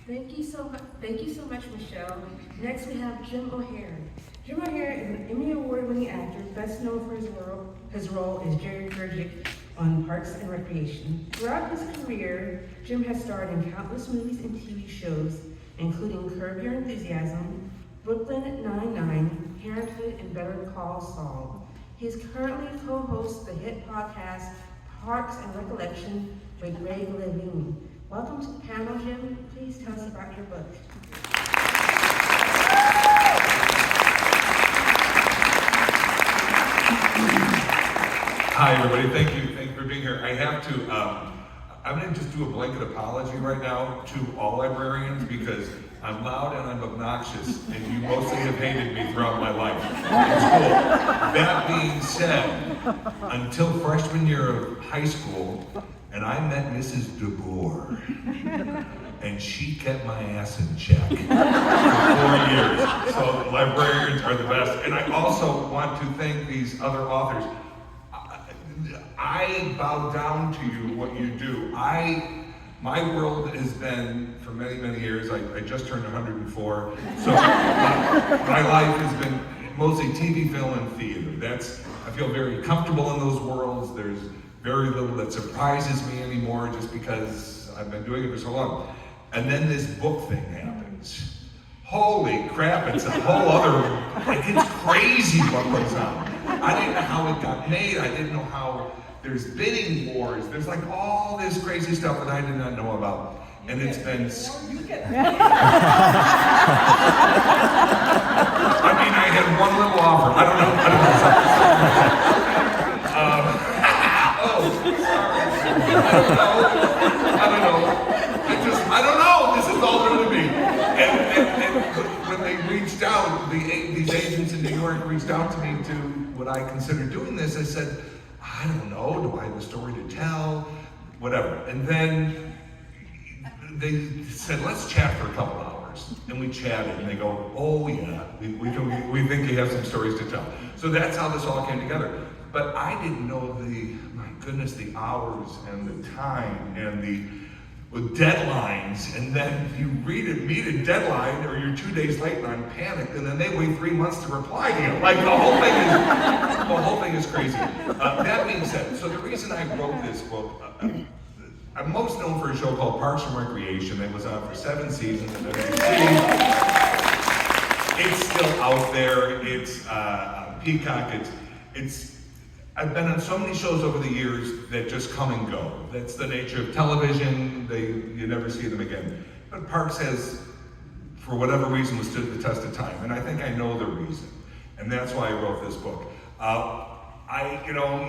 Thank you so much, Michelle. Next, we have Jim O'Heir. Jim O'Heir is an Emmy Award-winning actor, best known for his role as Jerry Turgic on Parks and Recreation. Throughout his career, Jim has starred in countless movies and TV shows, including Curb Your Enthusiasm, Brooklyn Nine-Nine, Parenthood, and Better Call Saul. He is currently co-hosts the hit podcast Parks and Recollection with Greg Levine. Welcome to the panel, Jim. Please tell us about your book. Hi, everybody. Thank you for being here. I have to, I'm going to just do a blanket apology right now to all librarians because I'm loud and I'm obnoxious, and you mostly have hated me throughout my life in school. That being said, until freshman year of high school, and I met Mrs. DeBoer, and she kept my ass in check for 4 years. So librarians are the best. And I also want to thank these other authors. I bow down to you, what you do. My world has been, for many, many years, I just turned 104, so my life has been mostly TV, film, and theater. I feel very comfortable in those worlds. There's very little that surprises me anymore just because I've been doing it for so long. And then this book thing happens. Holy crap, it's a whole other, it's crazy what goes on. I didn't know how it got made. I didn't know how there's bidding wars. There's like all this crazy stuff that I did not know about. And it's been... I mean, I had one little offer. I don't know. I don't know. This is all new to me. And when they reached out, these agents in New York reached out to me to would I consider doing this. I said, I don't know. Do I have a story to tell? Whatever. And then they said, let's chat for a couple hours. And we chatted, and they go, oh yeah, we think you have some stories to tell. So that's how this all came together. But I didn't know my goodness, the hours and the time and the deadlines, and then you meet a deadline, or you're 2 days late and I'm panicked, and then they wait 3 months to reply to you. Like the whole thing is crazy. That being said, so the reason I wrote this book, I'm most known for a show called Parks and Recreation. It was on for 7 seasons at NBC. It's still out there. It's Peacock. I've been on so many shows over the years that just come and go. That's the nature of television. You never see them again. But Parks has, for whatever reason, withstood the test of time. And I think I know the reason. And that's why I wrote this book.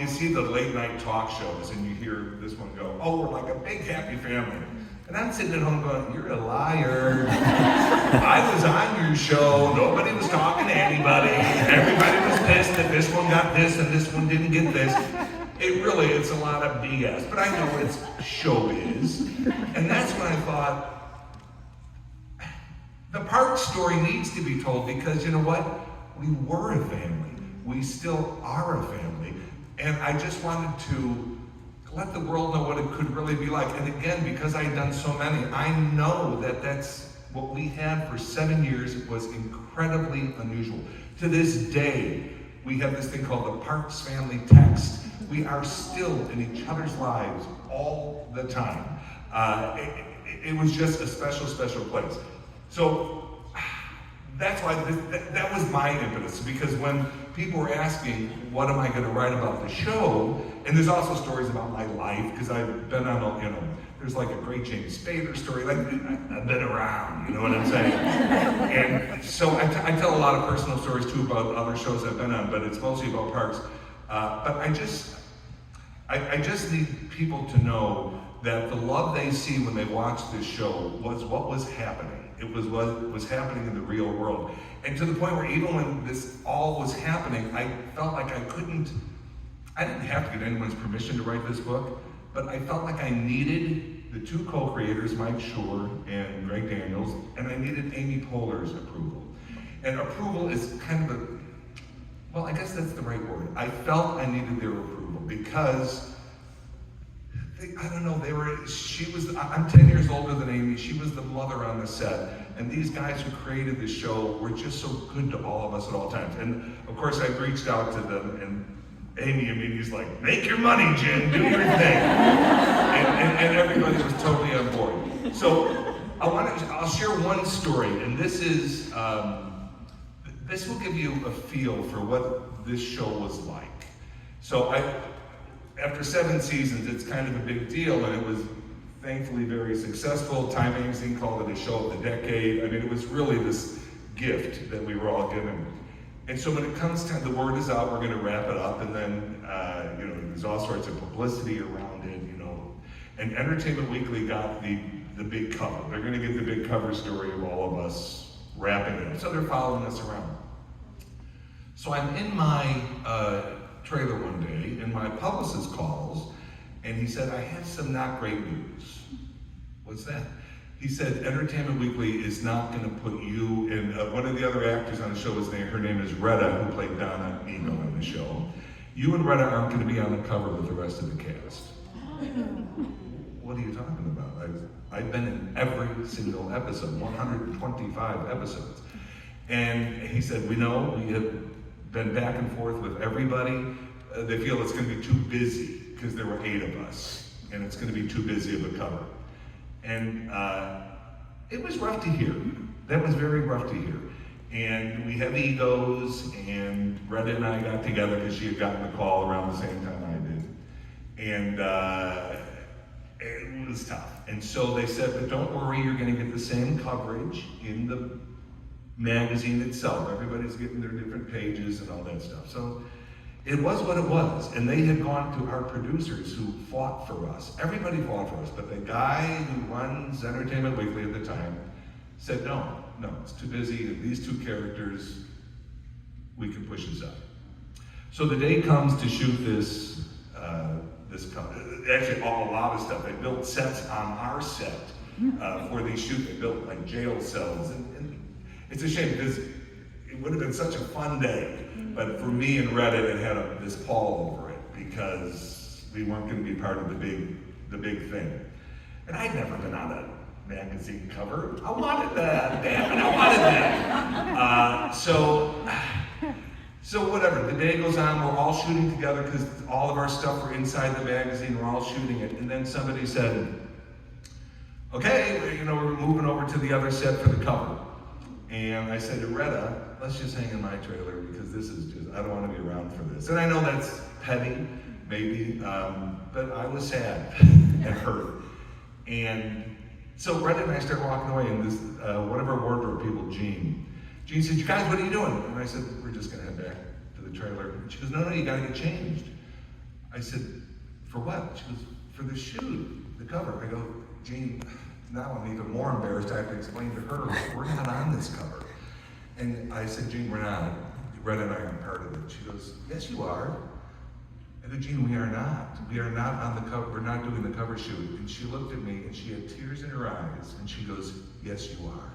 You see the late night talk shows and you hear this one go, oh, we're like a big happy family. And I'm sitting at home going, you're a liar. I was on your show, nobody was talking to anybody. Everybody was pissed that this one got this and this one didn't get this. It's a lot of BS, but I know it's showbiz. And that's when I thought, the Parks story needs to be told because you know what? We were a family. We still are a family. And I just wanted to let the world know what it could really be like. And again, because I had done so many, I know that that's what we had for 7 years was incredibly unusual. To this day, we have this thing called the Parks Family Text. We are still in each other's lives all the time. It was just a special, special place. So that's why that was my impetus, because when people were asking, what am I going to write about the show? And there's also stories about my life, because I've been on, there's like a great James Spader story, like I've been around, you know what I'm saying? And so I tell a lot of personal stories too about other shows I've been on, but it's mostly about Parks. But I just need people to know that the love they see when they watch this show was what was happening. It was what was happening in the real world. And to the point where even when this all was happening, I felt like I didn't have to get anyone's permission to write this book, but I felt like I needed the two co-creators, Mike Schur and Greg Daniels, and I needed Amy Poehler's approval. And approval is kind of I guess that's the right word. I felt I needed their approval because I don't know, I'm 10 years older than Amy, she was the mother on the set, and these guys who created the show were just so good to all of us at all times. And of course I reached out to them, and Amy immediately was like, make your money, Jim, do your thing. and everybody was totally on board. So I'll share one story, and this will give you a feel for what this show was like. So after 7 seasons, it's kind of a big deal, and it was thankfully very successful. Time Magazine called it a show of the decade. I mean, it was really this gift that we were all given. And so when it comes time, the word is out, we're going to wrap it up, and then there's all sorts of publicity around it, And Entertainment Weekly got the big cover. They're going to get the big cover story of all of us wrapping it up. So they're following us around. So I'm in my trailer one day, and my publicist calls, and he said, I have some not great news. What's that? He said, Entertainment Weekly is not going to put you in, one of the other actors on the show, her name is Retta, who played Donna Ego on the show. You and Retta aren't going to be on the cover with the rest of the cast. What are you talking about? I've been in every single episode, 125 episodes. And he said, we know, we have been back and forth with everybody. They feel it's going to be too busy because there were 8 of us, and it's going to be too busy of a cover. And it was rough to hear. That was very rough to hear. And we have egos, and Retta and I got together because she had gotten the call around the same time I did. And it was tough. And so they said, but don't worry, you're going to get the same coverage in the magazine itself. Everybody's getting their different pages and all that stuff. So it was what it was. And they had gone to our producers who fought for us. Everybody fought for us. But the guy who runs Entertainment Weekly at the time said, no, it's too busy. And these 2 characters, we can push aside. So the day comes to shoot this actually a lot of stuff. They built sets on our set for these shoots. They built like jail cells. And it's a shame because it would have been such a fun day. But for me and Reddit, it had this pall over it because we weren't going to be part of the big thing. And I'd never been on a magazine cover. I wanted that, damn it, I wanted that. So whatever, the day goes on, we're all shooting together because all of our stuff were inside the magazine, we're all shooting it. And then somebody said, okay, we're moving over to the other set for the cover. And I said to Retta, let's just hang in my trailer because I don't want to be around for this. And I know that's petty, maybe, but I was sad and hurt. And so Retta and I started walking away, and this, one of our wardrobe people, Jean said, you guys, what are you doing? And I said, we're just gonna head back to the trailer. And she goes, no, you gotta get changed. I said, for what? She goes, for the shoot, the cover. I go, Jean, now I'm even more embarrassed. I have to explain to her, we're not on this cover. And I said, Jean, we're not. Retta and I aren't part of it. She goes, yes, you are. I go, Jean, we are not. We are not on the cover. We're not doing the cover shoot. And she looked at me and she had tears in her eyes. And she goes, yes, you are.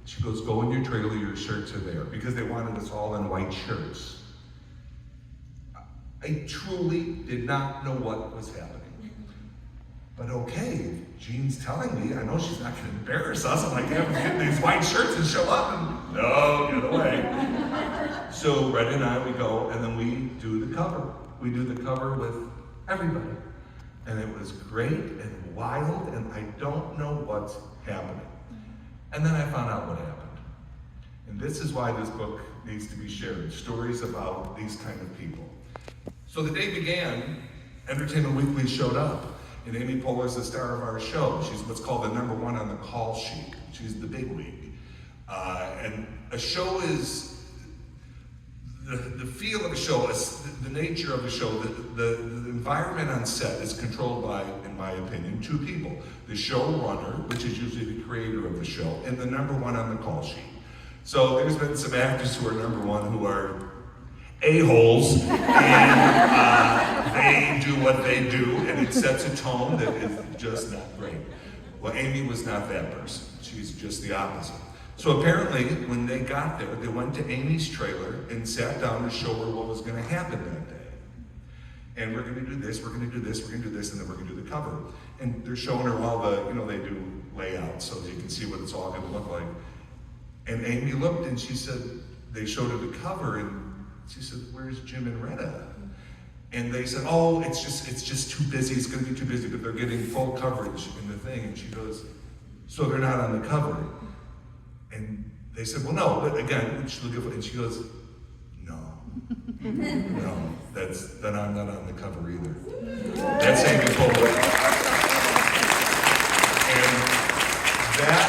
She goes, go in your trailer, your shirts are there. Because they wanted us all in white shirts. I truly did not know what was happening. But okay, Jean's telling me, I know she's not gonna embarrass us. I'm like, yeah, we get these white shirts and show up and no, get away. So Red and I, we go and then we do the cover. We do the cover with everybody. And it was great and wild and I don't know what's happening. And then I found out what happened. And this is why this book needs to be shared, stories about these kind of people. So the day began, Entertainment Weekly showed up. And Amy Poehler is the star of our show. She's what's called the #1 on the call sheet. She's the big wig. And a show is, the feel of a show, is the nature of a show, the environment on set is controlled by, in my opinion, 2 people. The showrunner, which is usually the creator of the show, and the #1 on the call sheet. So there's been some actors who are #1 who are a-holes, and they do what they do, and it sets a tone that is just not great. Well, Amy was not that person. She's just the opposite. So apparently, when they got there, they went to Amy's trailer and sat down to show her what was going to happen that day. And we're gonna do this, we're gonna do this, we're gonna do this, and then we're gonna do the cover. And they're showing her all the, they do layouts so you can see what it's all gonna look like. And Amy looked and she said, they showed her the cover and she said, where's Jim and Retta? And they said, oh, it's just too busy, it's gonna be too busy, but they're getting full coverage in the thing. And she goes, so they're not on the cover? And they said, well, no, but again, and she goes, no, then I'm not on the cover either. That's Amy Poehler. And that,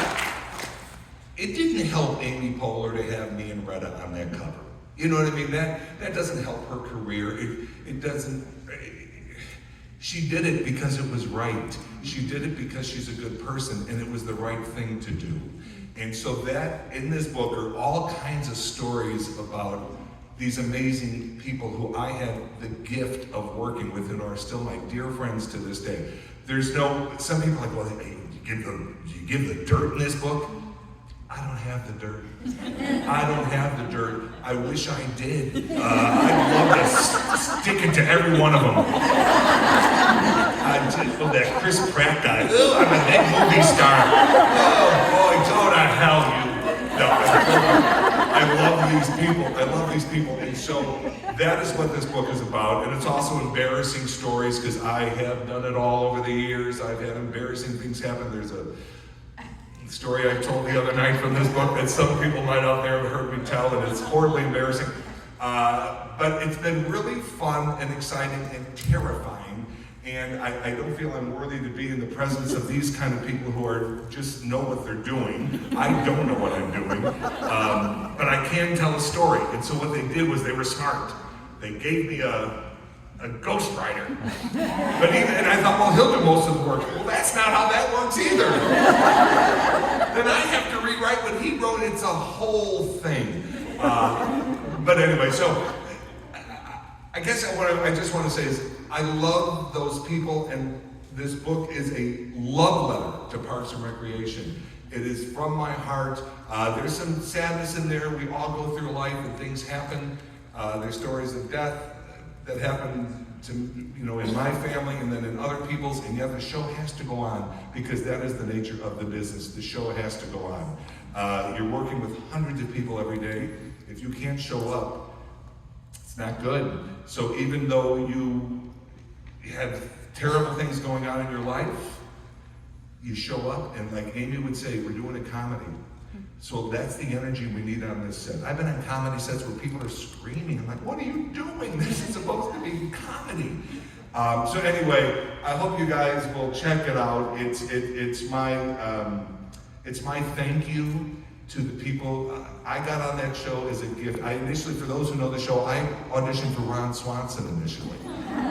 it didn't help Amy Poehler to have me and Retta on that cover. You know what I mean? That doesn't help her career. It doesn't, she did it because it was right. She did it because she's a good person and it was the right thing to do. And so that, in this book, are all kinds of stories about these amazing people who I had the gift of working with and are still my dear friends to this day. Some people are like, well, hey, you give the dirt in this book? I don't have the dirt. I don't have the dirt. I wish I did. I'd love to stick it to every one of them. That Chris Pratt guy. Oh, I'm a big movie star. Oh boy, go to hell, you. No, I love these people. I love these people. And so that is what this book is about. And it's also embarrassing stories because I have done it all over the years. I've had embarrassing things happen. There's a story I told the other night from this book that some people might out there have heard me tell, and it's horribly embarrassing. But it's been really fun and exciting and terrifying. And I don't feel I'm worthy to be in the presence of these kind of people who are just know what they're doing. I don't know what I'm doing, but I can tell a story. And so what they did was they were smart. They gave me a ghostwriter. And I thought, well, he'll do most of the work. Well, that's not how that works either. Then I have to rewrite what he wrote. It's a whole thing. But anyway, so I guess what I just want to say is I love those people, and this book is a love letter to Parks and Recreation. It is from my heart. There's some sadness in there. We all go through life and things happen. There's stories of death that happen to, in my family and then in other people's, and yet the show has to go on because that is the nature of the business. The show has to go on. You're working with hundreds of people every day. If you can't show up, it's not good. So even though you have terrible things going on in your life, you show up, and like Amy would say, we're doing a comedy. So that's the energy we need on this set. I've been on comedy sets where people are screaming. I'm like, what are you doing? This is supposed to be comedy. So anyway, I hope you guys will check it out. It's my thank you to the people. I got on that show as a gift. I initially, for those who know the show, I auditioned for Ron Swanson initially.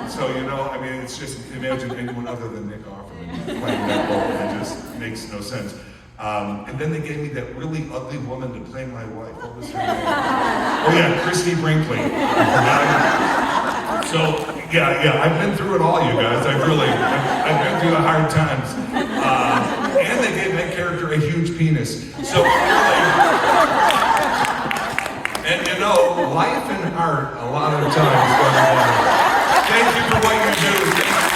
So, it's just, imagine anyone other than Nick Offerman playing that role. It just makes no sense. And then they gave me that really ugly woman to play my wife. What was her name? Oh yeah, Christy Brinkley. I've been through it all, you guys. I've been through the hard times. And they gave that character a huge penis. So really, and life and art a lot of times. Thank you for what you do.